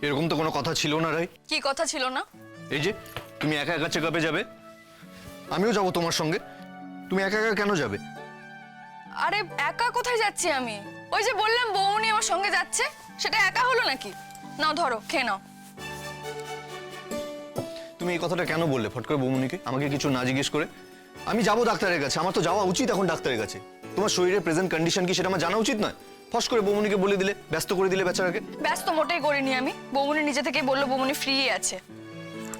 এরকম তো কোনো কথা ছিল না রাই। কি কথা ছিল না? এই যে তুমি একা একা চেকআপে যাবে, আমিও যাব তোমার সঙ্গে। তুমি একা একা কেন যাবে? আরে একা কোথায় যাচ্ছি আমি? ওই যে বললাম বৌমনি আমার সঙ্গে যাচ্ছে, সেটা একা হলো নাকি? নাও ধরো, খেয়ে নাও। তুমি এই কথাটা কেন বললে ফট করে বৌমনিকে, আমাকে কিছু না জিজ্ঞেস করে? আমি যাবো ডাক্তারের কাছে, আমার তো যাওয়া উচিত এখন ডাক্তারের কাছে। তোমার শরীরের প্রেজেন্ট কন্ডিশন কি সেটা আমার জানা উচিত নয়? ফস করে বৌমনিকে বলে দিলে, ব্যস্ত করে দিলে বেচারাকে। ব্যস্ত মোটেই করিনি আমি, বৌমনি নিজে থেকেই বললো বৌমনি ফ্রি আছে।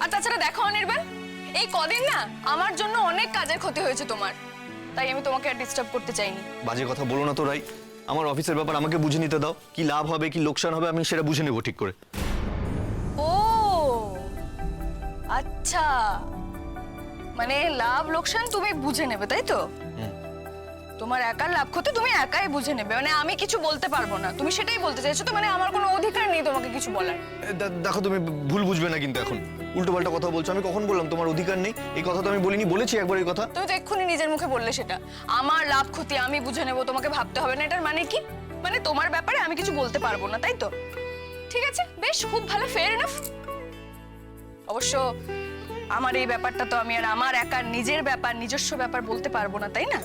আর তাছাড়া দেখো অনির্বাণ, এই কদিন না আমার জন্য অনেক কাজের ক্ষতি হয়েছে তোমার, তাই আমি তোমাকে আর ডিস্টার্ব করতে চাইনি। বাজে কথা বলো না তো রাই, আমার অফিসের ব্যাপার আমাকে বুঝে নিতে দাও। কি লাভ হবে কি লোকসান হবে আমি সেটা বুঝে নেবো ঠিক করে। ও আচ্ছা, মানে লাভ লোকসান তুমি বুঝে নেবে, তাই তো? তোমার একার লাভ ক্ষতি তুমি একাই বুঝে নেবে, মানে আমি কিছু বলতে পারবো না, তুমি সেটাই বলতে চাইছো তো? মানে আমার কোনো অধিকার নেই তোমাকে কিছু বলার? দেখো তুমি ভুল বুঝবে না কিন্তু, এখন উল্টো পাল্টা কথা বলছো। আমি কখন বললাম তোমার অধিকার নেই? এই কথা তো আমি বলিনি, বলেছি একবার এই কথা। তুমি তো এক্ষুনি নিজের মুখে বললে সেটা আমার লাভ ক্ষতি আমি বুঝে নেবো, তোমাকে ভাবতে হবে না। এটার মানে কি? মানে তোমার ব্যাপারে আমি কিছু বলতে পারবো না, তাই তো? ঠিক আছে, বেশ, খুব ভালো, ফেয়ার এনাফ। অবশ্য আমার এই ব্যাপারটা তো আমি আর আমার একার নিজের ব্যাপার, নিজস্ব ব্যাপার বলতে পারবো না, তাই না?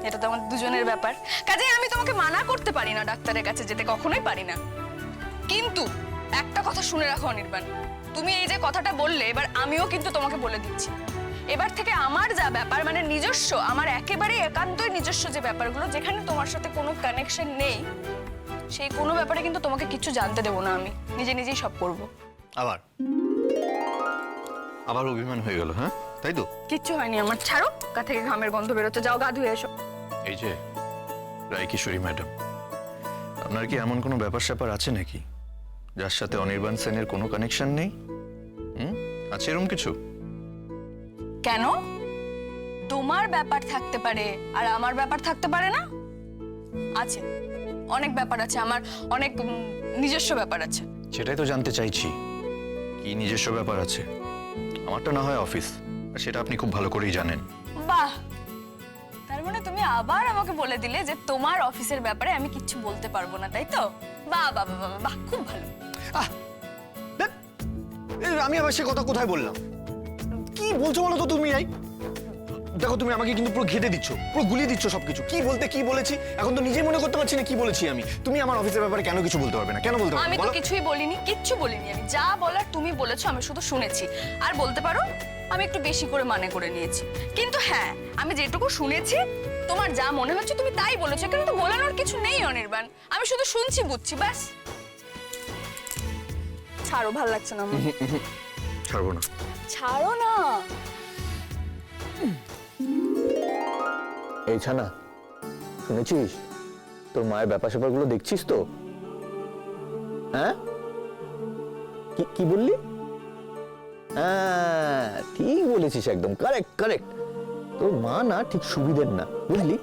এটা তো আমাদের দুজনের ব্যাপার, কাজেই আমি তোমাকে মানা করতে পারি না ডাক্তারের কাছে যেতে, কখনোই পারি না। কিন্তু একটা কথা শুনে রাখো অনির্বাণ, তুমি এই যে কথাটা বললে, এবার আমিও কিন্তু তোমাকে বলে দিচ্ছি, এবার থেকে আমার যা ব্যাপার, মানে নিজস্ব, আমার একেবারে একান্তই নিজস্ব যে ব্যাপারগুলো, যেখানে তোমার সাথে কোনো কানেকশন নেই, সেই কোনো ব্যাপারে কিন্তু তোমাকে কিছু জানতে দেবো না। আমি নিজে নিজেই সব করবো। আবার আবার অভিমান হয়ে গেল? হ্যাঁ, তাই তো? কিচ্ছু হয়নি আমার, ছাড়ো। গা থেকে ঘামের গন্ধ বেরোচ্ছে, যাও গা ধুয়ে এসো। এই যে রায় কিশোরী ম্যাডাম, আপনার কি এমন কোনো ব্যাপার স্যাপার আছে নাকি যার সাথে অনির্বাণ সেনের কোনো কানেকশন নেই? আছে এরকম কিছু? কেন? তোমার ব্যাপার থাকতে পারে আর আমার ব্যাপার থাকতে পারে না? আছে, অনেক ব্যাপার আছে আমার, অনেক নিজস্ব ব্যাপার আছে। সেটাই তো জানতে চাইছি, কি নিজস্ব ব্যাপার আছে? আমারটা না হয় অফিস, আর সেটা আপনি খুব ভালো করেই জানেন। বাহ, তার মানে তুমি আবার আমাকে বলে দিলে যে তোমার অফিসের ব্যাপারে আমি কিচ্ছু বলতে পারবো না, তাই তো? বাহ বাহ বাহ বাহ, বাহ, খুব ভালো। আহ, ধ্যাৎ, আমি আবার সে কথা কোথায় বললাম? কি বলছো বলো তো তুমি? দেখো তুমি আমাকে কিন্তু পুরো ঘেটে দিচ্ছ, পুরো গুলিয়ে দিচ্ছ সবকিছু। কি বলতে কি বলেছি এখন তো নিজেই মনে করতে পারছি না কি বলেছি আমি। তুমি আমার অফিসের ব্যাপারে কেন কিছু বলতে পারবে না? কেন বলতে পারবে আমি না তো বলো? কিছুই বলিনি, কিচ্ছু বলিনি। আমি যা বলার তুমি বলেছো, আমি শুধু শুনেছি। আর বলতে পারো আমি একটু বেশি করে মানে করে নিয়েছি, কিন্তু হ্যাঁ, আমি যেটুকু শুনেছি, তোমার যা মনে হচ্ছে তুমি তাই বলেছো, কিন্তু তো বলানোর কিছু নেই অনির্বাণ। আমি শুধু শুনছি, বুঝছি, ব্যাস। ছাড়ো, ভাল লাগছে না আমার। ছাড়বো না। ছাড়ো না। এই ছানা, শুনেছিস তোর মায়ের ব্যাপার স্যাপারগুলো দেখছিস তো? হ্যাঁ, কি বললি? হ্যাঁ, ঠিক বলেছিস, একদম কারেক্ট কারেক্ট। তোর মা না ঠিক সুবিধের না, বুঝলি?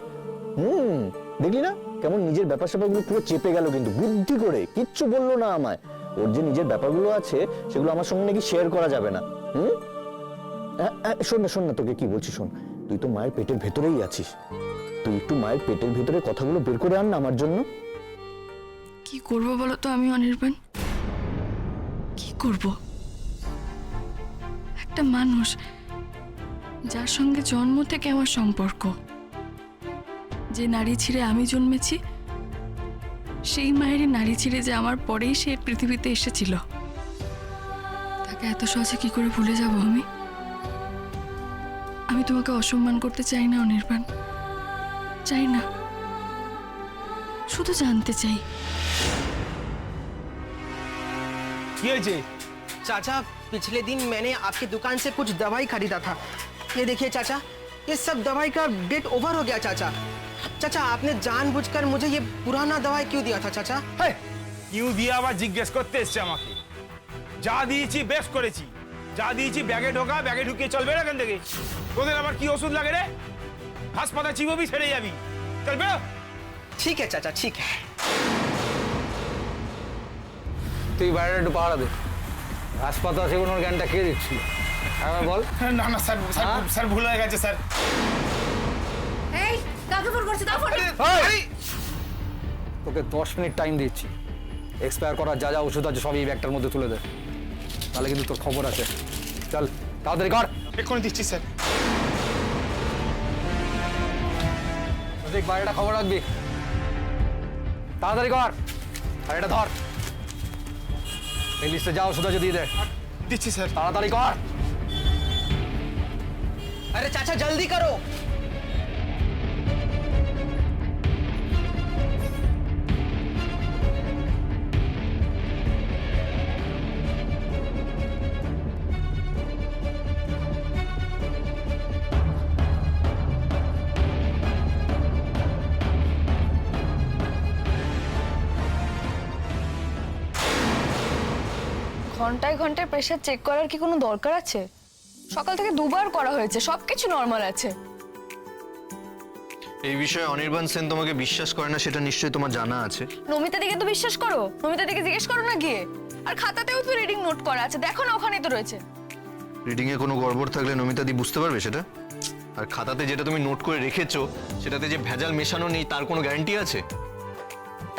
দেখলি না কেমন নিজের ব্যাপার স্যাপারগুলো পুরো চেপে গেল, কিন্তু বুদ্ধি করে কিচ্ছু বললো না আমায়। ওর যে নিজের ব্যাপারগুলো আছে সেগুলো আমার সঙ্গে নাকি শেয়ার করা যাবে না। শোন না, তোকে কি বলছি শোন। তুই তো মায়ের পেটের ভেতরেই আছিস, তুই একটু মায়ের পেটের ভেতরে কথাগুলো বের করে আন না আমার জন্য। কি করবো বলো তো আমি অনির্বাণ, কি করব? একটা মানুষ যার সঙ্গে জন্ম থেকে আমার সম্পর্ক, যে নারী ছিঁড়ে আমি জন্মেছি, সেই মায়েরই নারী ছিঁড়ে যে আমার পরেই সে পৃথিবীতে এসেছিল, তাকে এত সহজে কি করে ভুলে যাব আমি? আমি তোমাকে অসম্মান করতে চাই না অনির্বাণ, চাই না, শুধু জানতে চাই। चाचा, पिछले दिन मैंने आपकी दुकान से कुछ दवाई खरीदा था। ये देखिए चाचा, ये सब दवाई का डेट ओवर हो गया चाचा। चाचा, आपने जानबूझकर मुझे ये पुराना दवाई क्यों दिया था चाचा? কিউ দিয়ে আবার জিজ্ঞেস করতে এসছে আমাকে? যা দিয়েছি বেশ করেছি, যা দিয়েছি ব্যাগে ঢোকা, ব্যাগে ঢুকিয়ে চলবে না এখান থেকে। তোদের আবার কি ওষুধ লাগে রে? ঘাস পাতা চিববি, ছেড়ে যাবি, চলবে? ठीक है चाचा, ठीक है। তুই বাইরে একটু পাহারা দে, হাসপাতাল সেগুলোর জ্ঞানটা কে দিচ্ছিল? হ্যাঁ বল। না না স্যার, স্যার ভুল হয়ে গেছে স্যার। তোকে 10 মিনিট টাইম দিচ্ছি, এক্সপায়ার করার যা যা ওষুধ আছে সবই এই ব্যাগটার মধ্যে তুলে দে, তাহলে কিন্তু তোর খবর আছে। চল তাড়াতাড়ি কর। এক্ষুনি দিচ্ছি স্যার। দেখ বাইরেটা খবর রাখবি, তাড়াতাড়ি কর। আর এটা ধর, এই লিস্টে যা ওষুধ আছে দিয়ে দে, দিচ্ছি স্যার। তাড়াতাড়ি কর। अरे चाचा जल्दी करो। ঘন্টায় ঘন্টায় প্রেশার চেক করার কি কোনো দরকার আছে? সকাল থেকে দুবার করা হয়েছে, সবকিছু নর্মাল আছে। এই বিষয়ে অনির্বাণ সেন তোমাকে বিশ্বাস করে না, সেটা নিশ্চয়ই তোমার জানা আছে। নমিতা দিকে তো বিশ্বাস করো, নমিতা দিকে জিজ্ঞেস করো না গিয়ে। আর খাতাতেও তো রিডিং নোট করা আছে, দেখো না ওখানেই তো রয়েছে। রিডিং এ কোনো গড়বড় থাকলে নমিতা দি বুঝতে পারবে সেটা। আর খাতাতে যেটা তুমি নোট করে রেখেছো সেটাতে যে ভেজাল মেশানো নেই তার কোনো গ্যারান্টি আছে?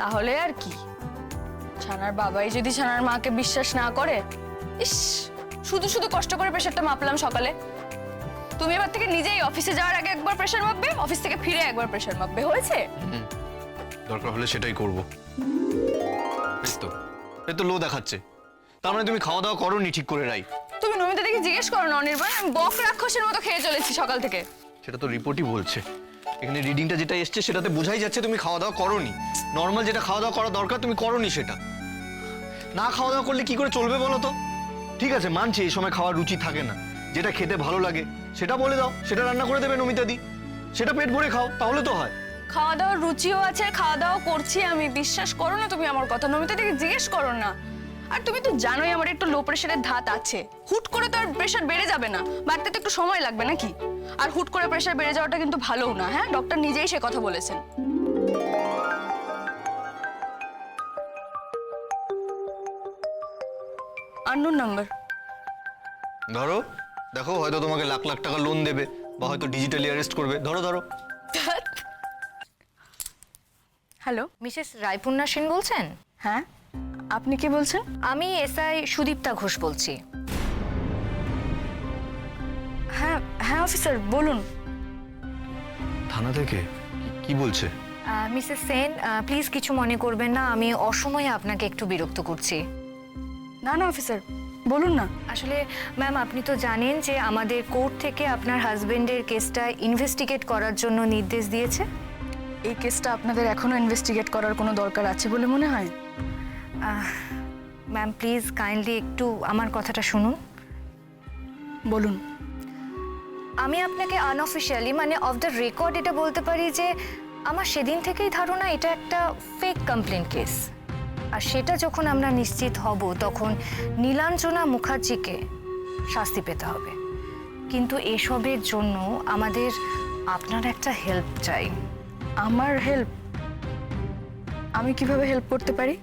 তাহলে আর কি, ছানার বাবাই যদি ছানার মাকে বিশ্বাস না করে। ইস, শুধু শুধু কষ্ট করে প্রেশারটা মাপলাম সকালে। তুমি এবার থেকে নিজেই অফিসে যাওয়ার আগে একবার প্রেশার মাপবে, অফিস থেকে ফিরে একবার প্রেশার মাপবে, হয়েছে? দরকার হলে সেটাই করবো। এই তো লো দেখাচ্ছে, তার মানে তুমি খাওয়া দাওয়া করোনি ঠিক করে রাই। তুমি নমিতা দিকে জিজ্ঞেস করো না অনির্বাণ, আমি বক রাক্ষসের মতো খেয়ে চলেছি সকাল থেকে। সেটা তো রিপোর্টই বলছে, এখানে রিডিংটা যেটা এসছে সেটাতে বোঝাই যাচ্ছে তুমি খাওয়া দাওয়া করোনি। নর্মাল যেটা খাওয়া দাওয়া করা দরকার তুমি করোনি, সেটা না খাওয়া দাওয়া করলে কি করে চলবে বলো তো? ঠিক আছে মানছি এই সময় খাওয়ার রুচি থাকে না, যেটা খেতে ভালো লাগে সেটা বলে দাও, সেটা রান্না করে দেবে নমিতা দি, সেটা পেট ভরে খাও, তাহলে তো হয়। খাওয়া দাওয়ার রুচিও আছে, খাওয়া দাওয়া করছি আমি, বিশ্বাস করো না তুমি আমার কথা, নমিতা দিকে জিজ্ঞেস করো না। আর তুমি তো জানোই আমার একটু লো প্রেশারের ধাত আছে, হুট করে তো আর প্রেশার বেড়ে যাবে না, বাড়তে তো একটু সময় লাগবে নাকি? আর হুট করে প্রেশার বেড়ে যাওয়াটা কিন্তু ভালোও না, হ্যাঁ, ডক্টর নিজেই সে কথা বলেছেন। Unknown number. ধরো, দেখো হয়তো তোমাকে লাখ লাখ টাকা লোন দেবে বা হয়তো ডিজিটালি অ্যারেস্ট করবে। ধরো ধরো। হ্যালো, মিসেস রায়পূর্ণা সেন বলছেন? হ্যাঁ, আপনি কি বলছেন? আমি এসআই সুদীপ্তা ঘোষ বলছি। হ্যাঁ হ্যাঁ অফিসার বলুন। থানা থেকে কি বলছে? মিসেস সেন, প্লিজ কিছু মনে করবেন না, আমি অসময়ে আপনাকে একটু বিরক্ত করছি। না না অফিসার, বলুন না। আসলে ম্যাম, আপনি তো জানেন যে আমাদের কোর্ট থেকে আপনার হাজবেন্ডের কেসটা ইনভেস্টিগেট করার জন্য নির্দেশ দিয়েছে। এই কেসটা আপনাদের এখনো ইনভেস্টিগেট করার কোনো দরকার আছে বলে মনে হয়? ম্যাম প্লিজ কাইন্ডলি একটু আমার কথাটা শুনুন। বলুন। আমি আপনাকে আনঅফিশিয়ালি, মানে অফ দ্য রেকর্ড এটা বলতে পারি যে আমার সেদিন থেকেই ধারণা এটা একটা ফেক কমপ্লেন কেস। আর সেটা যখন আমরা নিশ্চিত হব তখন নীলাঞ্জনা মুখার্জিকে শাস্তি পেতে হবে। কিন্তু এসবের জন্য আমাদের আপনার একটা হেল্প চাই। আমার হেল্প? আমি কিভাবে হেল্প করতে পারি?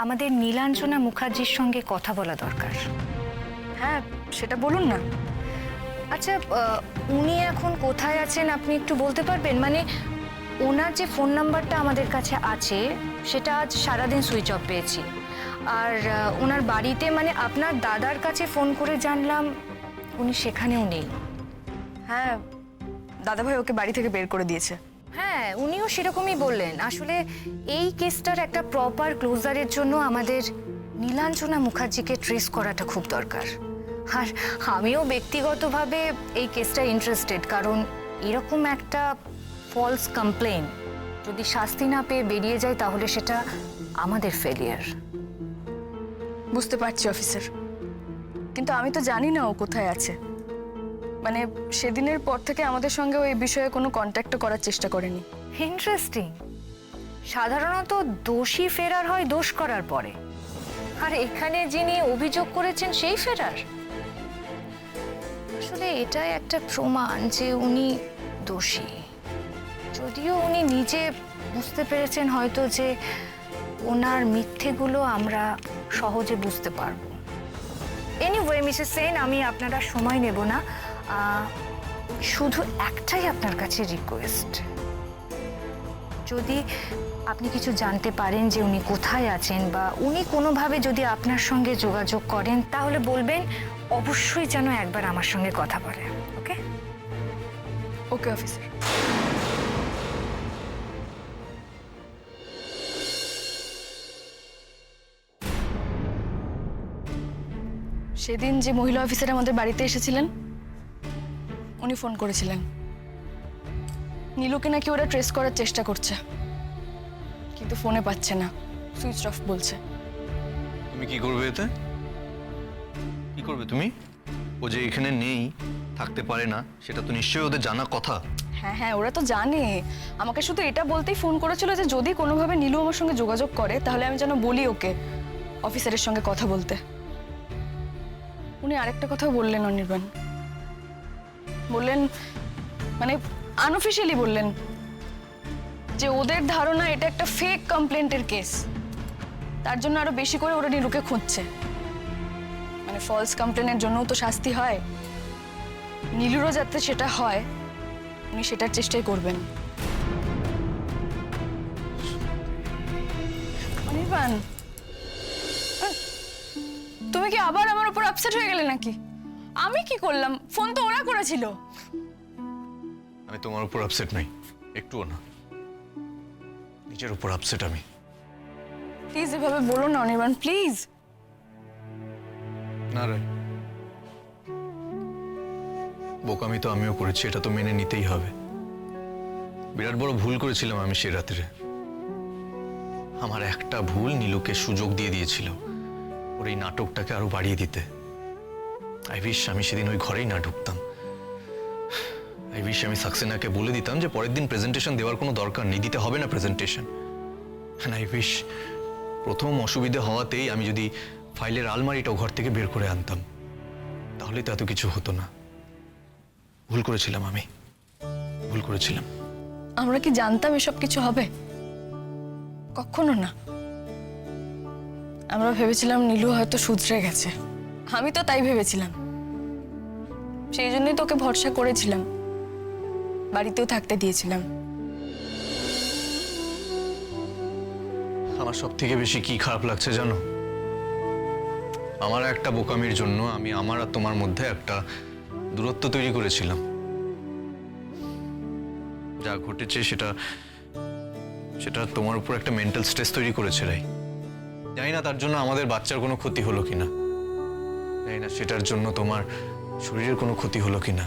আমাদের নীলাঞ্জনা মুখার্জির সঙ্গে কথা বলা দরকার। হ্যাঁ, সেটা বলুন না। আচ্ছা, উনি এখন কোথায় আছেন আপনি একটু বলতে পারবেন? মানে ওনার যে ফোন নাম্বারটা আমাদের কাছে আছে সেটা আজ সারাদিন সুইচ অফ পেয়েছি। আর ওনার বাড়িতে, মানে আপনার দাদার কাছে ফোন করে জানলাম উনি সেখানেও নেই। হ্যাঁ, দাদাভাই ওকে বাড়ি থেকে বের করে দিয়েছে। হ্যাঁ, উনিও সেরকমই বললেন। আসলে এই কেসটার একটা প্রপার ক্লোজারের জন্য আমাদের নীলাঞ্জনা মুখার্জিকে ট্রেস করাটা খুব দরকার। আর আমিও ব্যক্তিগতভাবে এই কেসটা ইন্টারেস্টেড, কারণ এরকম একটা ফলস কমপ্লেন যদি শাস্তি না পেয়ে বেরিয়ে যায় তাহলে সেটা আমাদের ফেলিয়ার। বুঝতে পারছি অফিসার, কিন্তু আমি তো জানি না ও কোথায় আছে। মানে সেদিনের পর থেকে আমাদের সঙ্গে ও এই বিষয়ে কোনো কন্ট্যাক্টও করার চেষ্টা করেনি। ইন্টারেস্টিং। সাধারণত দোষী ফেরার হয় দোষ করার পরে, আর এখানে যিনি অভিযোগ করেছেন সেই ফেরার। আসলে এটাই একটা প্রমাণ যে উনি দোষী, যদিও উনি নিজে বুঝতে পেরেছেন হয়তো যে ওনার মিথ্যেগুলো আমরা সহজে বুঝতে পারবো। এনিওয়ে মিসেস সেন, আমি আপনারা সময় নেব না, শুধু একটাই আপনার কাছে রিকোয়েস্ট, যদি আপনি কিছু জানতে পারেন যে উনি কোথায় আছেন বা উনি কোনোভাবে যদি আপনার সঙ্গে যোগাযোগ করেন তাহলে বলবেন অবশ্যই যেন একবার আমার সঙ্গে কথা বলে। ওকে? Okay officer. সেদিন যে মহিলা অফিসার আমাদের বাড়িতে এসেছিলেন উনি ফোন করেছিলেন নীলুকে নাকি ওরা ট্রেস করার চেষ্টা করছে, কিন্তু ফোনে পাচ্ছে না, সুইচ অফ বলছে। তুমি কি করবে এতে? কি করবে তুমি? ও যে এখানে নেই, থাকতে পারে না, সেটা তো নিশ্চয়ই ওদের জানা কথা। হ্যাঁ হ্যাঁ, ওরা তো জানে। আমাকে শুধু এটা বলতেই ফোন করেছিল যে যদি কোনোভাবে নীলু আমার সঙ্গে যোগাযোগ করে তাহলে আমি যেন বলি ওকে অফিসারের সঙ্গে কথা বলতে। উনি আরেকটা কথাও বললেন অনির্বাণ, বললেন মানে আনঅফিশিয়ালি বললেন যে ওদের ধারণা এটা একটা ফেক কমপ্লেন্টের কেস, তার জন্য আরো বেশি করে ওরা নীলুকে খুঁজছে। মানে ফলস কমপ্লেনের জন্যও তো শাস্তি হয়, নীলুরও যাতে সেটা হয় উনি সেটার চেষ্টাই করবেন। অনির্বাণ, তুমি কি আবার আমার উপর আপসেট হয়ে গেলে নাকি? আমি কি করলাম? ফোন তো ওরা করেছিল। আমি তোমার উপর আপসেট নই, একটুও না। নিজের উপর আপসেট আমি। প্লিজ এভাবে বলো না অনির্বাণ, প্লিজ। না রে, বোকামি তো আমিও করেছি, এটা তো মেনে নিতেই হবে। বিরাট বড় ভুল করেছিলাম আমি সে রাত্রে। আমার একটা ভুল নীলুকে সুযোগ দিয়ে দিয়েছিল ওর এই নাটকটাকে আরো বাড়িয়ে দিতে। আই উইশ আমি সেদিন ওই ঘরেই না ঢুকতাম। আই উইশ আমি সাকসেনাকে বলে দিতাম যে পরের দিন প্রেজেন্টেশন দেওয়ার কোনো দরকার নেই, দিতে হবে না প্রেজেন্টেশন। আই উইশ প্রথম অসুবিধে হওয়াতেই আমি যদি ফাইলের আলমারিটাও ঘর থেকে বের করে আনতাম, তাহলে তো এত কিছু হতো না। ভুল করেছিলাম আমি, ভুল করেছিলাম। আমরা কি জানতাম এসব কিছু হবে? কখনো না। আমরা ভেবেছিলাম নীলু হয়তো শুধরে গেছে, আমি তো তাই ভেবেছিলাম। সেই জন্যই তোকে ভরসা করেছিলাম, বাড়িতেও থাকতে দিয়েছিলাম। আমার সব থেকে বেশি কি খারাপ লাগছে জানো? আমার একটা বোকামির জন্য আমি আমার আর তোমার মধ্যে একটা দূরত্ব তৈরি করেছিলাম। যা ঘটেছে সেটা সেটা তোমার উপর একটা মেন্টাল স্ট্রেস তৈরি করেছে রাই। জানি না তার জন্য আমাদের বাচ্চার কোনো ক্ষতি হলো কিনা, জানি না সেটার জন্য তোমার শরীরের কোনো ক্ষতি হলো কিনা।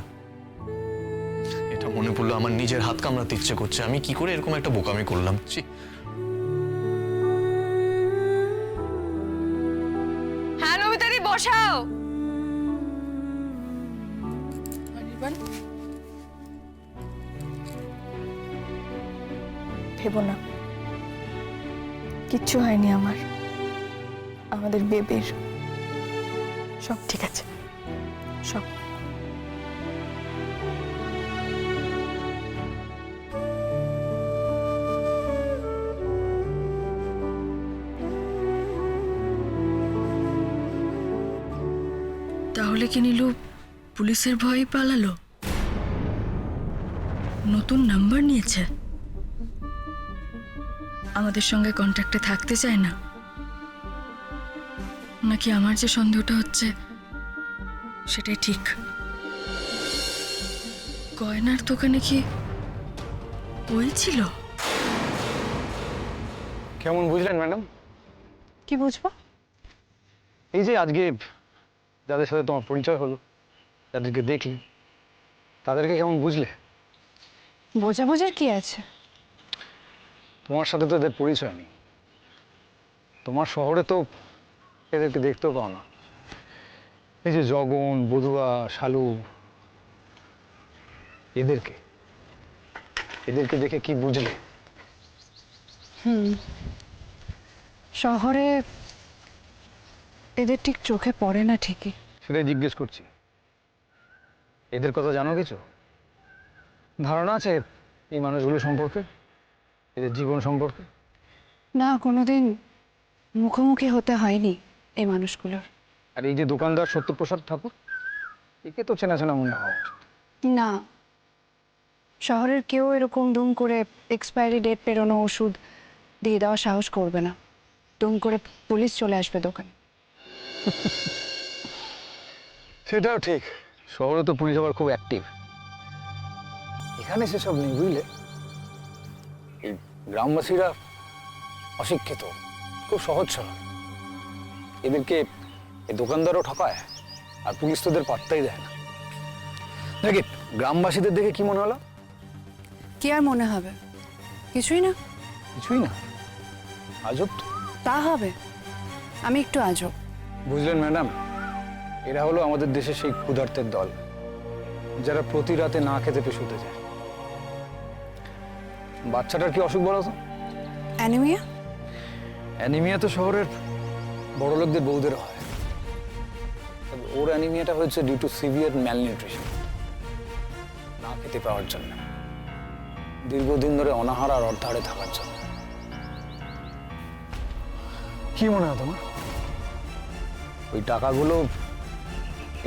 এটা মনে পড়লো, আমার নিজের হাত কামড়াতে ইচ্ছে করছে। আমি কি করে এরকম একটা বোকামি করলাম? ছি। হ্যাঁ নমিতাদি, বসাও। অনির্বাণ, ভেবো না, কিচ্ছু হয়নি আমার, আমাদের বেবির সব ঠিক আছে, সব। তাহলে কি নীলু পুলিশের ভয়ে পালালো? নতুন নাম্বার নিয়েছে, আমাদের সঙ্গে কন্ট্যাক্টে থাকতে চায় না, নাকি আমার যে সন্দেহটা হচ্ছে সেটাই ঠিক? গয়নার দোকানে কি ওই ছিল? কেমন বুঝলেন ম্যাডাম? কি বুঝবো? এই যে আজকে যাদের সাথে তোমার পরিচয় হলো, যাদেরকে দেখলি, তাদেরকে কেমন বুঝলে? বোঝার কি আছে? তোমার সাথে তো এদের পরিচয় নেই, তোমার শহরে তো এদেরকে দেখতেও পাও না। এই যে জগন, বধুয়া, শালু, এদেরকে এদেরকে দেখে কি বুঝলে? শহরে এদের ঠিক চোখে পড়ে না ঠিকই। সেটাই জিজ্ঞেস করছি। এদের কথা জানো কিছু? ধারণা আছে এই মানুষগুলো সম্পর্কে, এদের জীবন সম্পর্কে? না, কোনোদিন মুখোমুখি হতে হয়নি এই মানুষগুলোর। আর এই যে দোকানদার সত্যপ্রসাদ ঠাকুর, একে তো চেনা চেনা মনে হয়। না, শহরের কেউ এরকম দুম করে এক্সপায়ারি ডেট পেরোনো ওষুধ দিয়ে দেওয়ার সাহস করবে না। দুম করে পুলিশ চলে আসবে দোকানে। সেটাও ঠিক, শহরে তো পুলিশ আবার খুব অ্যাক্টিভ। এখানে সেসব নেই, বুঝলে। এই গ্রামবাসীরা অশিক্ষিত, খুব সহজ সরল। এদেরকে এই দোকানদারও ঠকায়, আর পুলিশ তো ওদের পাত্তাই দেয় না। দেখি গ্রামবাসীদের দেখে কি মনে হলো? কি আর মনে হবে, কিছুই না। কিছুই না, আজব তো। তা হবে, আমি একটু আজব। বুঝলেন ম্যাডাম, এরা হলো আমাদের দেশের সেই ক্ষুধার্তের দল, যারা প্রতি রাতে না খেতে পেয়ে শুতে যায়। বাচ্চাটার কি অসুখ বলো তো? অ্যানিমিয়া? অ্যানিমিয়া তো শহরের বড় লোকদের বউদের হয়। তবে ওর অ্যানিমিয়াটা হয়েছে ডিউ টু সিভিয়ার ম্যালনিউট্রিশন, না খেতে পাওয়ার জন্য, দীর্ঘদিন ধরে অনাহার আর অর্ধাহারে থাকার জন্য। কি মনে হয় তোমার? ওই টাকাগুলো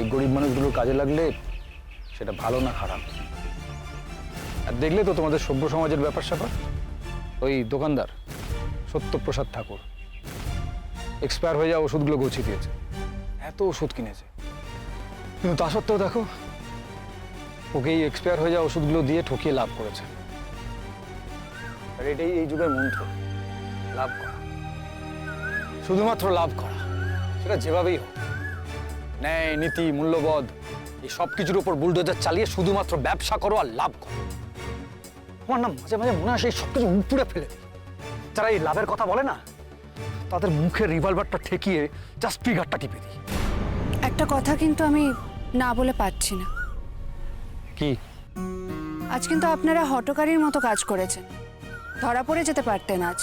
এই গরিব মানুষগুলোর কাজে লাগলে সেটা ভালো না খারাপ? আর দেখলে তো তোমাদের সভ্য সমাজের ব্যাপার স্যাপার। ওই দোকানদার সত্যপ্রসাদ ঠাকুর এক্সপায়ার হয়ে যাওয়া ওষুধগুলো গুছিয়ে দিয়েছে, এত ওষুধ কিনেছে, কিন্তু তা সত্ত্বেও দেখো ওকে এই এক্সপায়ার হয়ে যাওয়া ওষুধগুলো দিয়ে ঠকিয়ে লাভ করেছে। আর এটাই এই যুগের মন্ত্র, লাভ করা, শুধুমাত্র লাভ করা, সেটা যেভাবেই হোক। ন্যায়, নীতি, মূল্যবোধ এই সব কিছুর উপর বুলডোজার চালিয়ে শুধুমাত্র ব্যবসা করো আর লাভ করো। আমার না মাঝে মাঝে মনে আসে এই সব কিছু উপড়ে ফেলে দিই। যারা এই লাভের কথা বলে না, তাদের মুখে রিভলভারটা ঠেকিয়ে জাস্ট ট্রিগারটা টিপে দিই। একটা কথা কিন্তু আমি না বলে পারছি না। কি? আজ কিন্তু আপনারা হটকারীর মতো কাজ করেছেন, ধরা পড়ে যেতে পারতেন আজ।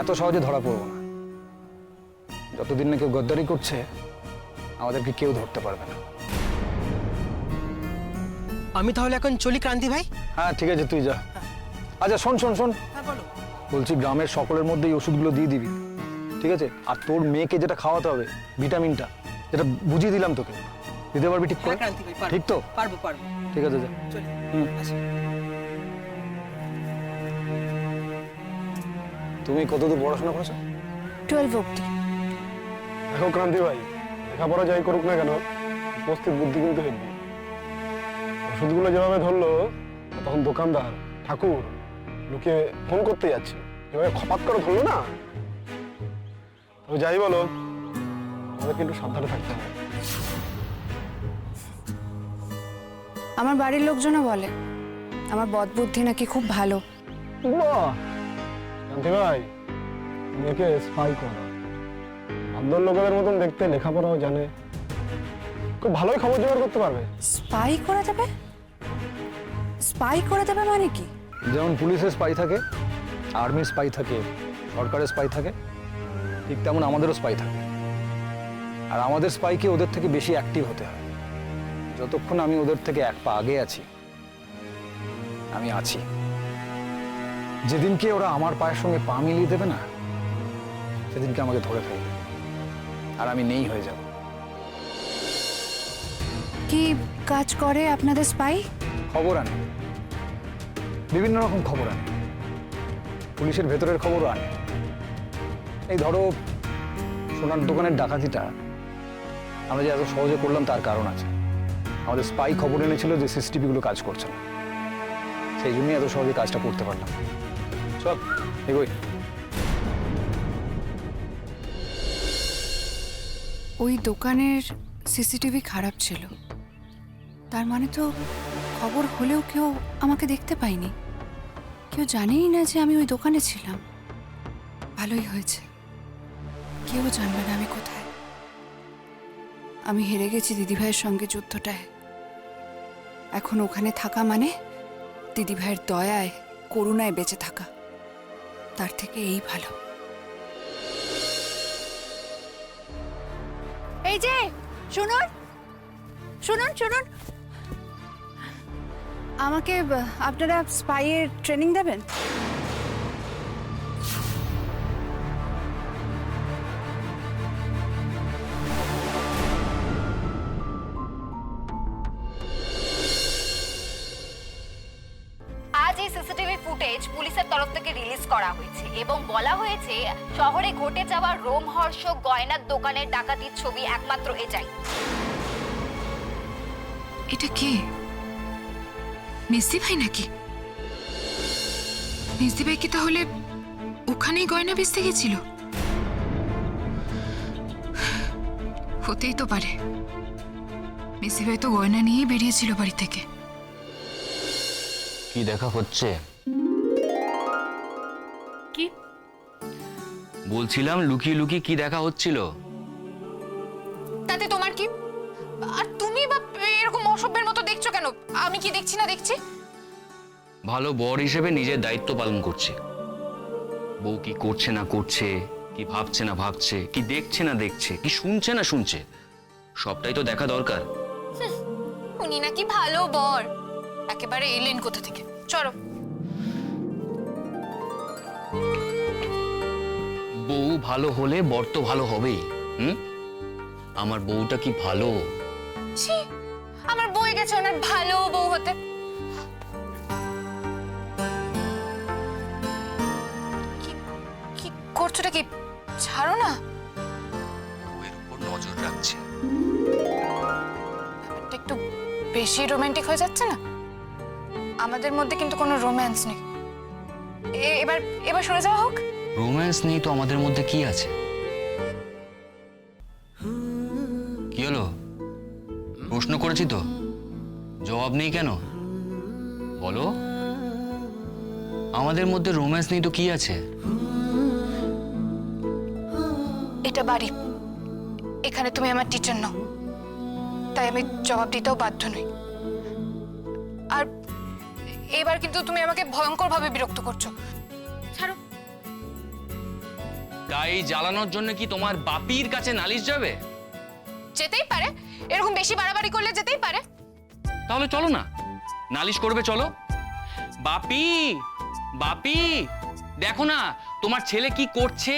এত সহজে ধরা পড়বো না। যতদিন না কেউ গদ্দারি করছে, আমাদেরকে কেউ ধরতে পারবে না। আমি তাহলে এখন চলি ক্রান্তি ভাই। হ্যাঁ ঠিক আছে, তুই যা। আচ্ছা শোন শোন শোন, হ্যাঁ বলো। বলছি গ্রামের সকলের মধ্যে এই ওষুধগুলো দিয়ে দিবি, ঠিক আছে? আর তোর মেয়েকে যেটা খাওয়াতে হবে, ভিটামিনটা, যেটা বুঝিয়ে দিলাম তোকে, দিতে পারবি ঠিক করে? হ্যাঁ ক্রান্তি ভাই, পারবো। ঠিক তো? পারবো পারবো। ঠিক আছে, যা। চলি। হুম। আসি। তুমি কতদূর পড়াশোনা করেছো? 12 অব্দি। দেখো ক্রান্তি ভাই, লেখাপড়া যাই করুক না কেন, উপস্থিত বুদ্ধি কিন্তু হেব্বি। ওষুধগুলো যেভাবে ধরলো, তখন দোকানদার ঠাকুর লোকে ফোন করতে যাচ্ছে, এভাবে খপাত করে ধরলো না। তবে যাই বলো, আমাদের কিন্তু সাবধানে থাকতে হবে। আমার বাড়ির লোকজনও বলে আমার বদবুদ্ধি নাকি খুব ভালো। বাহ! ক্রান্তি ভাই, তুমি একে স্পাই করো। ভদ্র লোকেদের মতন দেখতে, লেখাপড়াও জানে, খুব ভালোই খবর জোগাড় করতে পারবে। স্পাই করে দেবে? স্পাই করে দেবে মানে কি? যেমন পুলিশের স্পাই থাকে, আর্মির স্পাই থাকে, সরকারের স্পাই থাকে, ঠিক তেমন আমাদেরও স্পাই থাকে। আর আমাদের স্পাইকে ওদের থেকে বেশি অ্যাক্টিভ হতে হয়। যতক্ষণ আমি ওদের থেকে এক পা আগে আছি, আমি আছি। যেদিনকে ওরা আমার পায়ের সঙ্গে পা মিলিয়ে দেবে না, সেদিনকে আমাকে ধরে ফেলবে, আর আমি নেই হয়ে যাব। কি কাজ করে আপনাদের স্পাই? খবর আনে, বিভিন্ন রকম খবর আনে, পুলিশের ভেতরের খবরও আনে। এই ধরো সোনার দোকানের ডাকাতিটা আমরা যে এত সহজে করলাম, তার কারণ আছে। আমাদের স্পাই খবর এনেছিল যে সিসিটিভিগুলো কাজ করছে না, সেই জন্যই এত সহজে কাজটা করতে পারলাম। চল এগোই। ওই দোকানের সিসিটিভি খারাপ ছিল, তার মানে তো খবর হলেও কেউ আমাকে দেখতে পায়নি, কেউ জানেই না যে আমি ওই দোকানে ছিলাম। ভালোই হয়েছে, কেউ জানবে না আমি কোথায়। আমি হেরে গেছি দিদিভাইয়ের সঙ্গে যুদ্ধটায়। এখন ওখানে থাকা মানে দিদিভাইয়ের দয়ায়, করুণায় বেঁচে থাকা। তার থেকে এই ভালো। এই যে শুনুন শুনুন শুনুন, আমাকে আপনারা স্পাইয়ের ট্রেনিং দেবেন? আজ এই সিসিটিভি ফুটেজ ফুটেজ পুলিশের তরফ থেকে রিলিজ করা হয়েছে এবং বলা হয়েছে শহরে ঘটে যাওয়া রোমহর্ষক গয়নার দোকানের ডাকাতির ছবি একমাত্র এটাই। এটা কে? মেসি ভাই নাকি? মেসি ভাই কি তাহলে ওখানেই গয়না বেচতে গেছিল? হতেই তো পারে। মেসি ভাই তো গয়না নিয়েই বেরিয়েছিল বাড়ি থেকে। কি দেখা হচ্ছে? কি? বলছিলাম লুকিয়ে লুকিয়ে কি দেখা হচ্ছিল? তাতে তোমার কি? আর তুমি বা এরকম অসভ্যের মতো দেখছো কেন? আমি কি দেখছি না দেখছি? ভালো বর হিসেবে নিজের দায়িত্ব পালন করছে। বউ কি করছে না করছে, কি ভাবছে না ভাবছে, কি দেখছে না দেখছে, কি শুনছে না শুনছে, সবটাই তো দেখা দরকার। উনি নাকি ভালো বর, একেবারে এলেন কোথা থেকে? চলো। বউ ভালো হলে বর তো ভালো হবেই। আমার বউটা কি ভালো? ছি, আমার বই গেছে ওনার ভালো বউ হতে। কি করছোটা কি? ছাড়ো না। বউয়ের উপর নজর রাখছে। ব্যাপারটা একটু বেশি রোমান্টিক হয়ে যাচ্ছে না? আমাদের মধ্যে কিন্তু কোনো রোম্যান্স নেই। এবার এবার সরে যাওয়া হোক। রোম্যান্স নেই তো আমাদের মধ্যে কি আছে? কি হলো? প্রশ্ন করেছি তো, জবাব নেই কেন? বলো, আমাদের মধ্যে রোম্যান্স নেই তো কি আছে? এটা বাড়ি, এখানে তুমি আমার টিচার নও, তাই আমি জবাব দিতেও বাধ্য নই। আর এবার কিন্তু তুমি আমাকে ভয়ঙ্করভাবে বিরক্ত করছো। ছাড়ো। গাই জ্বালানোর জন্য কি তোমার বাপির কাছে নালিশ যাবে? যেতেই পারে, এরকম বেশি বাড়াবাড়ি করলে যেতেই পারে। তাহলে চলো না, নালিশ করবে চলো। বাপি, বাপি, দেখো না তোমার ছেলে কি করছে।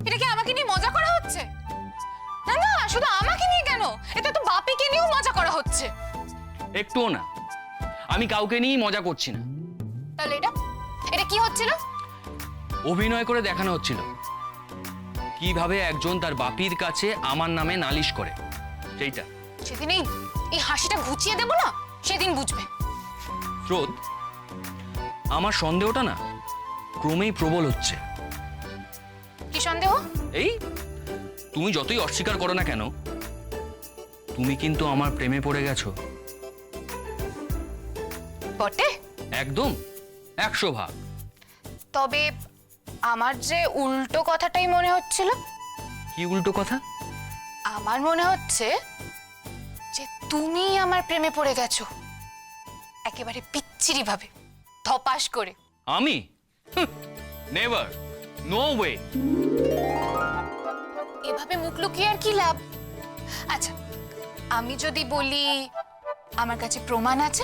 এটা কি আমাকে নিয়ে মজা করা হচ্ছে? না না, শুধু আমাকে নিয়ে কেন, এটা তো বাপিকে নিয়েও মজা করা হচ্ছে। একটুও না, আমি কাউকে নিয়ে মজা করছি না। তাহলে এটা এটা কি হচ্ছিল? অভিনয় করে দেখানো হচ্ছিল কিভাবে একজন তার বাপির কাছে আমার নামে নালিশ করে, সেইটা। সেদিন এই হাসিটা ঘুচিয়ে দেব না, সেদিন বুঝবে। স্রোত, আমার সন্দেহটা না ক্রমেই প্রবল হচ্ছে। কি সন্দেহ? এই তুমি যতই অস্বীকার করো না কেন, তুমি কিন্তু আমার প্রেমে পড়ে গেছো। বটে? একদম 100%। তবে আমার যে উল্টো কথাটাই মনে হচ্ছিল। কি উল্টো কথা? আমার মনে হচ্ছে যে তুমি আমার প্রেমে পড়ে গেছো, একেবারে পিচ্চিরি ভাবে, ধপাস করে। আমি? Never, no way. এভাবে মুখ লুকিয়ে আর কি লাভ? আচ্ছা, আমি যদি বলি আমার কাছে প্রমাণ আছে।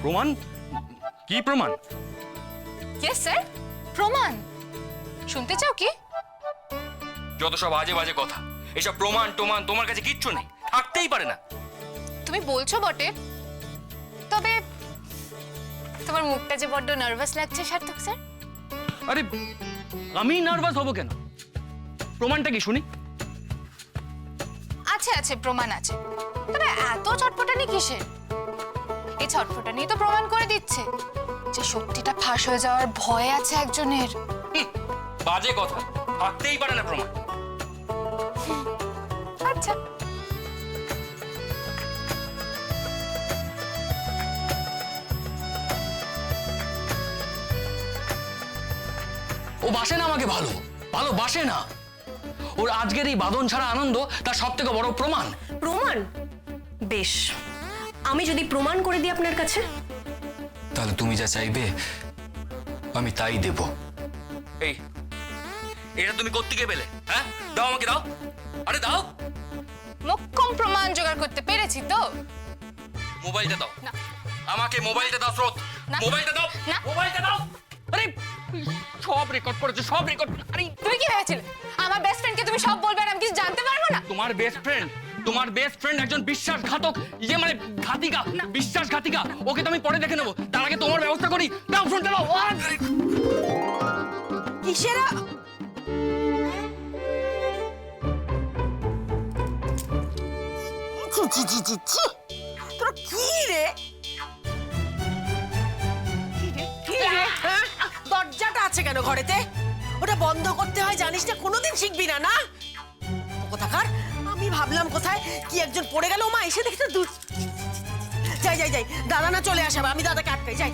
প্রমাণ? কি প্রমাণ? ইয়েস স্যার, প্রমাণ। শুনতে চাও কি? যত সব আজে বাজে কথা, এসব প্রমাণ টোমান তোমার কাছে কিচ্ছু নেই, থাকতেই পারে না। তুমি বলছো বটে, তবে তোমার মুখটা যে বড্ড নার্ভাস লাগছে সার্থক স্যার। আরে আমি নার্ভাস হব কেন? প্রমাণটা কি শুনি? আছে আছে, প্রমাণ আছে, তবে এত ছটফটানি কিসের? এই ছটফটানি তো প্রমাণ করে দিচ্ছে যে সত্যিটা ফাঁস হয়ে যাওয়ার ভয় আছে একজনের। বাজে কথা, থাকতেই পারে না প্রমাণ। আচ্ছা, ও বাসে না আমাকে, ভালো ভালো বাসে না। ওর আজকের এই বাঁধন ছাড়া আনন্দ তার সব থেকে বড় প্রমাণ। প্রমাণ? বেশ, আমি যদি প্রমাণ করে দিই আপনার কাছে, তাহলে তুমি যা চাইবে আমি তাই দেব। এই এটা তুমি কোত্থেকে পেলে? হ্যাঁ, দাও আমাকে, দাও। আরে দাও। মোক্ষম প্রমাণ জোগাড় করতে পেরেছি তো। মোবাইলটা দাও। না। আমাকে মোবাইলটা দাও স্রোত। না। মোবাইলটা দাও। না। মোবাইলটা দাও। আরে সব রেকর্ড করেছে, সব রেকর্ড। আরে তুমি কি ভেবেছিলে আমার বেস্ট ফ্রেন্ডকে তুমি সব বলবে আর আমি কিছু জানতে পারবো না? তোমার বেস্ট ফ্রেন্ড তোমার বেস্ট ফ্রেন্ড একজন বিশ্বাসঘাতক, ইয়ে মানে ঘাতিকা, বিশ্বাসঘাতিকা। ওকে তো আমি পরে দেখে নেবো, তার আগে তোমার ব্যবস্থা করি। দাও ফোনটা দাও। কিসেরা ছি ছি ছি ছি ছি, তোরা কি রে? কি রে? হ্যাঁ? দরজাটা আছে কেন ঘরেতে? ওটা বন্ধ করতে হয় জানিস না, কোনোদিন শিখবি না না কোথাকার। আমি ভাবলাম কোথায় কি একজন পড়ে গেল, মা এসে দেখি তো দূর। যাই যাই যাই, দাদা না চলে আসাবে, আমি দাদাকে আটকাই। যাই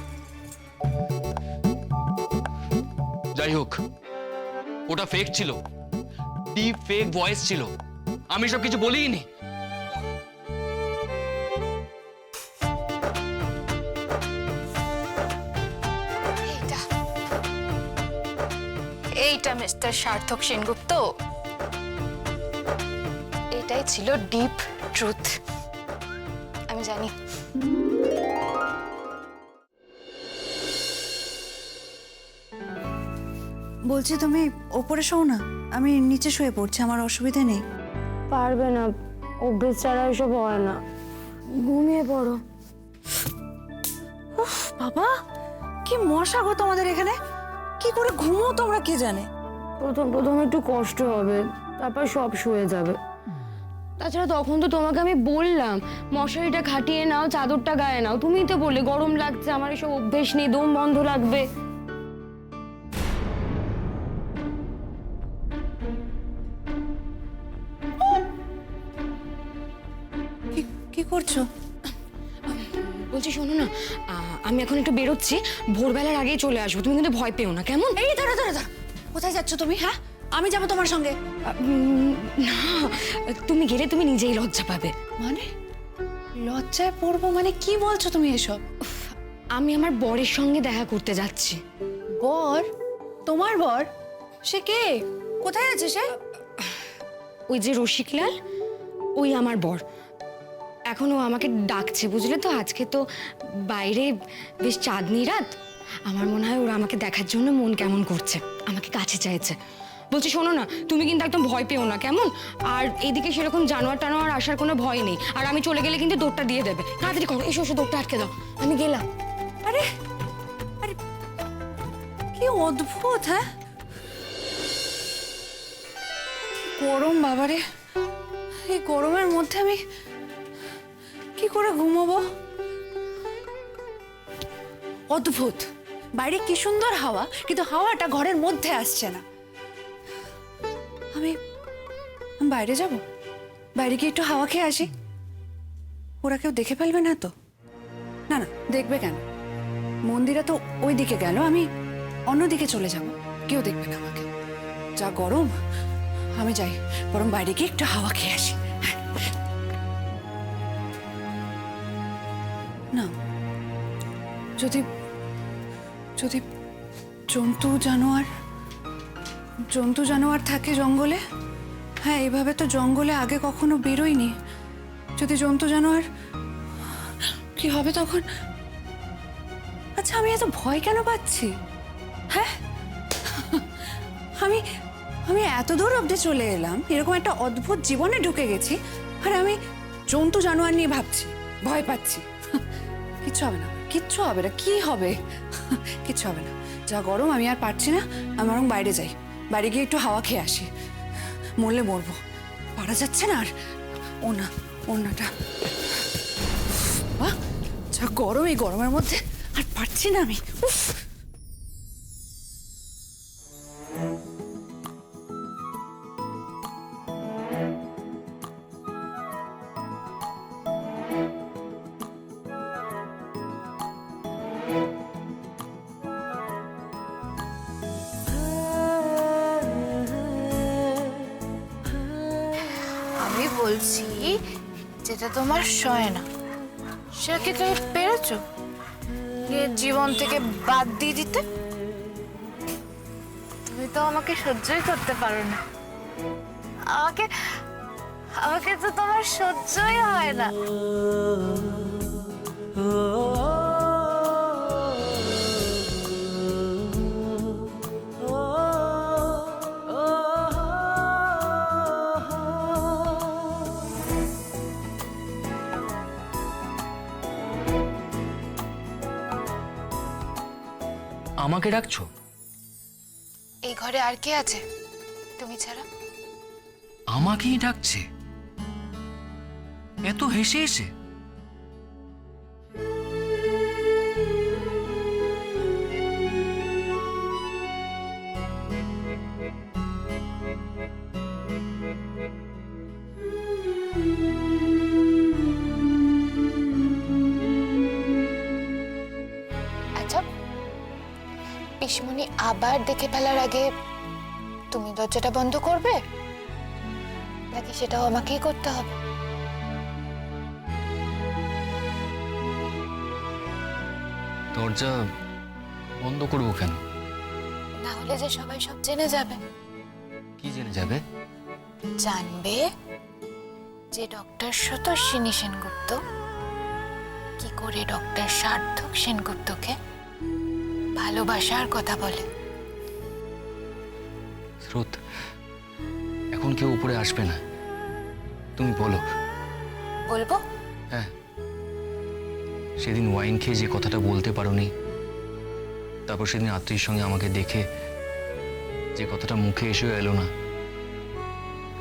যাই হোক, ওটা ফেক ছিল, ডিপ ফেক ভয়েস ছিল, আমি সব কিছু বলিনি। এইটা মিস্টার সার্থক সেনগুপ্ত, এটাই ছিল ডিপ ট্রুথ। আমি জানি। বলছি তুমি ওপরে শোও না, আমি নিচে শুয়ে পড়ছি, আমার অসুবিধা নেই। পারবে না, অভ্যেস ছাড়া এসব হয় না। ঘুমিয়ে পড়ো। উফ বাবা, কি মশা গো তোমাদের এখানে, কি করে ঘুমো তোমরা কে জানে। প্রথম প্রথম একটু কষ্ট হবে, তারপর সব শুয়ে যাবে। তাছাড়া তখন তো তোমাকে আমি বললাম মশারিটা খাটিয়ে নাও, চাদরটা গায়ে নাও, তুমিই তো বললে গরম লাগছে, আমার এসব অভ্যেস নেই, দম বন্ধ লাগবে। কি করছো? বলছি শোনো না, আমি এখন একটু বেরোচ্ছি, ভোরবেলার আগেই চলে আসবো, তুমি কিন্তু ভয় পেও না, কেমন? এই দাঁড়া দাঁড়া দাঁড়া, কোথায় যাচ্ছ তুমি? হ্যাঁ, আমি যাবো তোমার সঙ্গে। না, তুমি গেলে তুমি নিজেই লজ্জা পাবে। মানে লজ্জায় পড়বো মানে? কি বলছো তুমি এসব? আমি আমার বরের সঙ্গে দেখা করতে যাচ্ছি। বর? তোমার বর? সে কে? কোথায় আছে সে? ওই যে রসিকলাল, ওই আমার বর। এখন ও আমাকে ডাকছে, বুঝলে তো। আজকে তো বাইরে বেশ চাঁদনি রাত, আমার মনে হয় ওরা আমাকে দেখার জন্য মন কেমন করছে, আমাকে কাছে চাইছে। বলছি শোনো না, তুমি কিন্তু একদম ভয় পেও না, কেমন? আর এদিকে সেরকম জানোয়ার টানোয়ার আসার কোনো ভয় নেই, আর আমি চলে গেলে কিন্তু দৌড়টা দিয়ে দেবে। তাড়াতাড়ি করো, এসো এসো, দৌড়টা আটকে দাও, আমি গেলাম। আরে আরে, কি অদ্ভুত! হ্যাঁ, গরম বাবারে, এই গরমের মধ্যে আমি কি করে ঘুমাবো? অদ্ভুত, বাইরে কি সুন্দর হাওয়া, কিন্তু হাওয়াটা ঘরের মধ্যে আসছে না। আমি বাইরে যাব, বাইরে গিয়ে একটু হাওয়া খেয়ে আসি। ওরা কেউ দেখে ফেলবে না তো? না না, দেখবে কেন? মন্দিরা তো ওই দিকে গেল, আমি অন্যদিকে চলে যাব, কেউ দেখবে না আমাকে। যা গরম, আমি যাই বরং বাইরে গিয়ে একটু হাওয়া খেয়ে আসি। না, যদি যদি জন্তু জানোয়ার থাকে জঙ্গলে, হ্যাঁ, এভাবে তো জঙ্গলে আগে কখনো বেরোয়নি। যদি জন্তু জানোয়ার, কি হবে তখন? আচ্ছা, আমি এত ভয় কেন পাচ্ছি? হ্যাঁ, আমি এত দূর অবধি চলে এলাম, এরকম একটা অদ্ভুত জীবনে ঢুকে গেছি, আর আমি জন্তু জানোয়ার নিয়ে ভাবছি, ভয় পাচ্ছি। কিচ্ছু হবে না, কিচ্ছু হবে না। কি হবে? কিচ্ছু হবে না। যা গরম, আমি আর পারছি না, আমি বরং বাইরে যাই, বাইরে গিয়ে একটু হাওয়া খেয়ে আসি। মরলে মরবো, পারা যাচ্ছে না। আর ওনাটা, বাহ, যা গরম, এই গরমের মধ্যে আর পারছি না আমি। উফ, আমি বলছি, যেটা তোমার সয় না সেটা কি তুমি পেরেছো জীবন থেকে বাদ দিয়ে দিতে? তুমি তো আমাকে সহ্যই করতে পারো না, আমাকে তো তোমার সহ্যই হয় না। আমাকে ডাকছো? এই ঘরে আর কে আছে তুমি ছাড়া? আমাকেই ডাকছে এত হেসে হেসে? আচ্ছা, পিসমণি আবার দেখে ফেলার আগে তুমি দরজাটা বন্ধ করবে, নাকি সেটাও আমাকেই করতে হবে? দরজা বন্ধ করবো কেন? না হলে যে সবাই সব জেনে যাবে। কি জেনে যাবে? জানবে যে ডক্টর সতর্ষিনী সেনগুপ্ত কি করে ডক্টর সার্থক সেনগুপ্তকে ভালোবাসার কথা বলে। স্রোত, এখন কেউ উপরে আসবে না, তুমি বলো। বলবো? হ্যাঁ, সেদিন ওয়াইন খেয়ে যে কথাটা বলতে পারোনি, তারপর সেদিন আত্মীর সঙ্গে আমাকে দেখে যে কথাটা মুখে এসেও এলো না,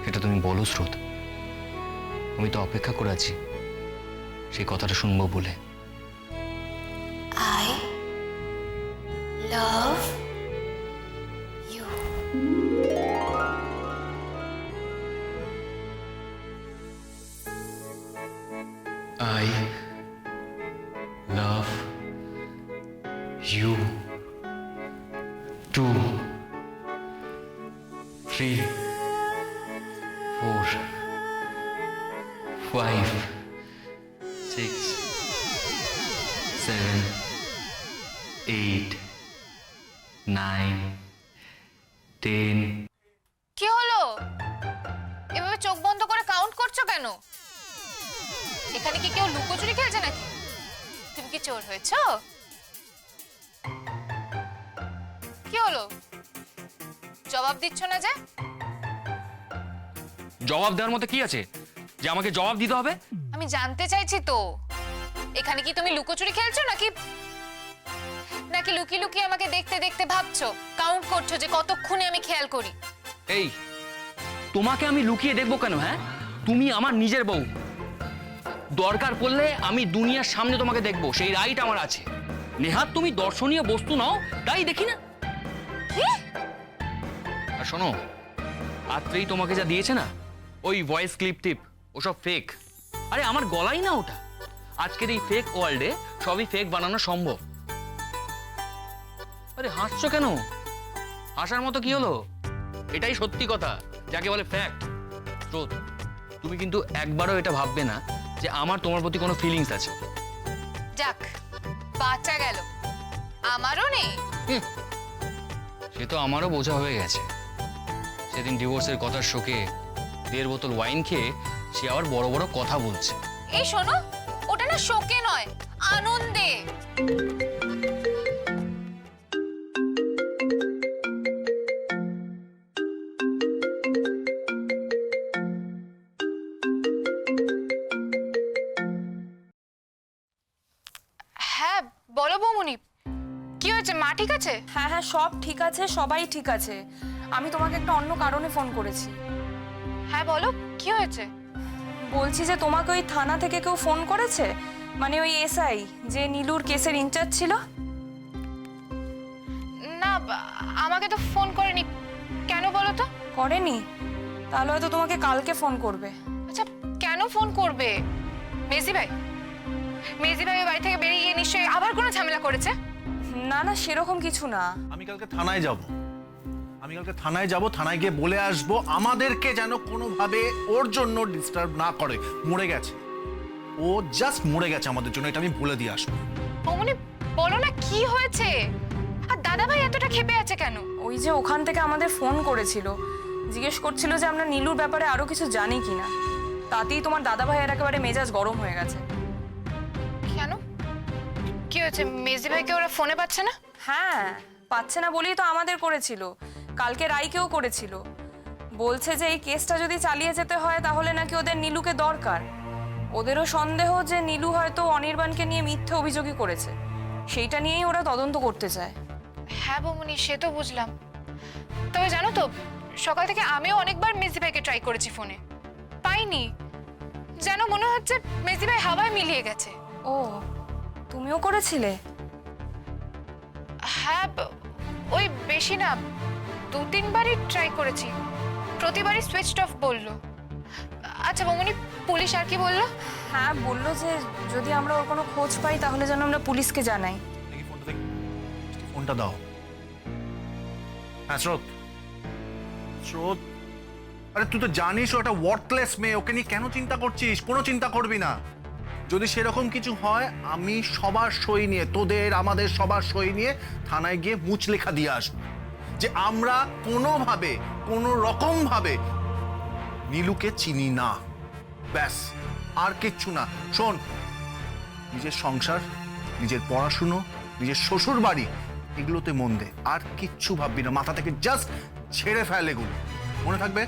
সেটা তুমি বলো স্রোত। আমি তো অপেক্ষা করে আছি সেই কথাটা শুনবো বলে। I love you. I love you. 2, 3, 4, 5, 6, 7, 8, 9, 10. কি হলো? এভাবে চোখ বন্ধ করে কাউন্ট করছো কেন? এখানে কি কেউ লুকোচুরি খেলছে নাকি? তুমি কি চোর হয়েছো? কি হলো? জবাব দিচ্ছ না যে? জবাব দেওয়ার মতো কি আছে যে আমাকে জবাব দিতে হবে? আমি জানতে চাইছি তো, এখানে কি তুমি লুকোচুরি খেলছো নাকি নাকি লুকিয়ে লুকিয়ে আমাকে দেখতে দেখতে ভাবছো, কাউন্ট করছো যে কতক্ষণে আমি খেয়াল করি? এই, তোমাকে আমি লুকিয়ে দেখবো কেন? হ্যাঁ, তুমি আমার নিজের বউ, দরকার পড়লে আমি দুনিয়ার সামনে তোমাকে দেখবো, সেই রাইট আমার আছে। নেহাত তুমি দর্শনীয় বস্তু নাও, তাই দেখি না। আর শোনো, আত্রেই তোমাকে যা দিয়েছে না, ওই ভয়েস ক্লিপ টিপ, ওসব ফেক। আরে আমার গলাই না ওটা। আজকের এই ফেক ওয়ার্ল্ডে সবই ফেক বানানো সম্ভব। আরে হাসছো কেন? হাসার মতো কি হলো? এটাই সত্যি কথা, যাকে বলে ফ্যাক্ট। স্রোত, তুমি কিন্তু একবারও এটা ভাববে না যে আমার তোমার প্রতি কোনো ফিলিংস আছে। যাক, বাঁচা গেল। আমারও নেই। সে তো আমারও বোঝা হয়ে গেছে। সেদিন ডিভোর্সের কথার শোকে 1.5 বোতল ওয়াইন খেয়ে সে আবার বড় বড় কথা বলছে। এই শোনো, ওটা না শোকে নয়, আনন্দে। হ্যাঁ বলো বৌমনি, কি হয়েছে? মা ঠিক আছে? হ্যাঁ হ্যাঁ, সব ঠিক আছে, সবাই ঠিক আছে। আমি তোমাকে একটা অন্য কারণে ফোন করেছি। হ্যাঁ বলো, কি হয়েছে? বলছি যে তোমাকে ওই থানা থেকে কেউ ফোন করেছে, মানে ওই এসআই যে নীলুর কেসের ইনচার্জ ছিল। না, আমাকে তো ফোন করেনি। কেন বলো তো? করেনি? তাহলে হয়তো তোমাকে কালকে ফোন করবে। আচ্ছা, কেন ফোন করবে? মেজি ভাই ওই বাড়ি থেকে বেরিয়ে গিয়ে নিশ্চয়ই আবার কোনো ঝামেলা করেছে। না না, সেরকম কিছু না। আমি কালকে থানায় যাব, থানায় গিয়ে বলে আসবো আমাদেরকে যেন কোনোভাবে ওর জন্য ডিস্টার্ব না করে। মরে গেছে, ও জাস্ট মরে গেছে আমাদের জন্য, এটা আমি বলে দিয়ে আসবো। বৌমনি বলো না কি হয়েছে? আর দাদা ভাই এতটা ক্ষেপে আছে কেন? ওই যে ওখান থেকে আমাদের ফোন করেছিল, জিজ্ঞেস করছিল যে আমরা নীলুর ব্যাপারে আরো কিছু জানি কিনা। তাতেই তোমার দাদা ভাইয়ের একেবারে মেজাজ গরম হয়ে গেছে। কেন? কি হয়েছে? মেজি ভাইকে ওরা ফোনে পাচ্ছে না? হ্যাঁ, পাচ্ছে না বলেই তো আমাদের করেছিল, কালকে রাইকেও করেছিল। বলছে যে এই কেসটা যদি চালিয়ে যেতে হয় তাহলে নাকি ওদের নীলুকে দরকার। ওদেরও সন্দেহ যে নীলু হয়তো অনির্বাণকে নিয়ে মিথ্যে অভিযোগই করেছে, সেইটা নিয়েই ওরা তদন্ত করতে চায়। হ্যাঁ বৌমনি, সে তো বুঝলাম। তবে জানো তো, সকাল থেকে আমিও অনেকবার মেজি ভাইকে ট্রাই করেছি ফোনে, পাইনি। যেন মনে হচ্ছে মেজি ভাই হাওয়ায় মিলিয়ে গেছে। ও, তুমিও করেছিলে? হ্যাঁ, ওই বেশি না, 2-3বারই ট্রাই করেছি, প্রতিবারই সুইচড অফ বললো। আচ্ছা বৌমনি, পুলিশ আর কি বললো? হ্যাঁ, বললো যে যদি আমরা ওর কোনো খোঁজ পাই তাহলে যেন আমরা পুলিশকে জানাই। দেখি ফোনটা দেখি, ফোনটা দাও। হ্যাঁ স্রোত, স্রোত, আরে তুই তো জানিস ও একটা ওয়ার্থলেস মেয়ে, ওকে নিয়ে কেন চিন্তা করছিস? কোনো চিন্তা করবি না। যদি সেরকম কিছু হয়, আমি সবার সই নিয়ে, তোদের আমাদের সবার সই নিয়ে থানায় গিয়ে মুচলেখা দিয়ে আসবো যে আমরা কোনোভাবে কোনো রকম ভাবে নীলুকে চিনি না, ব্যাস, আর কিচ্ছু না। শোন, নিজের সংসার, নিজের পড়াশুনো, নিজের শ্বশুর বাড়ি, এগুলোতে মন দে, আর কিচ্ছু ভাববি না, মাথা থেকে জাস্ট ছেড়ে ফেল এগুলো, মনে থাকবে?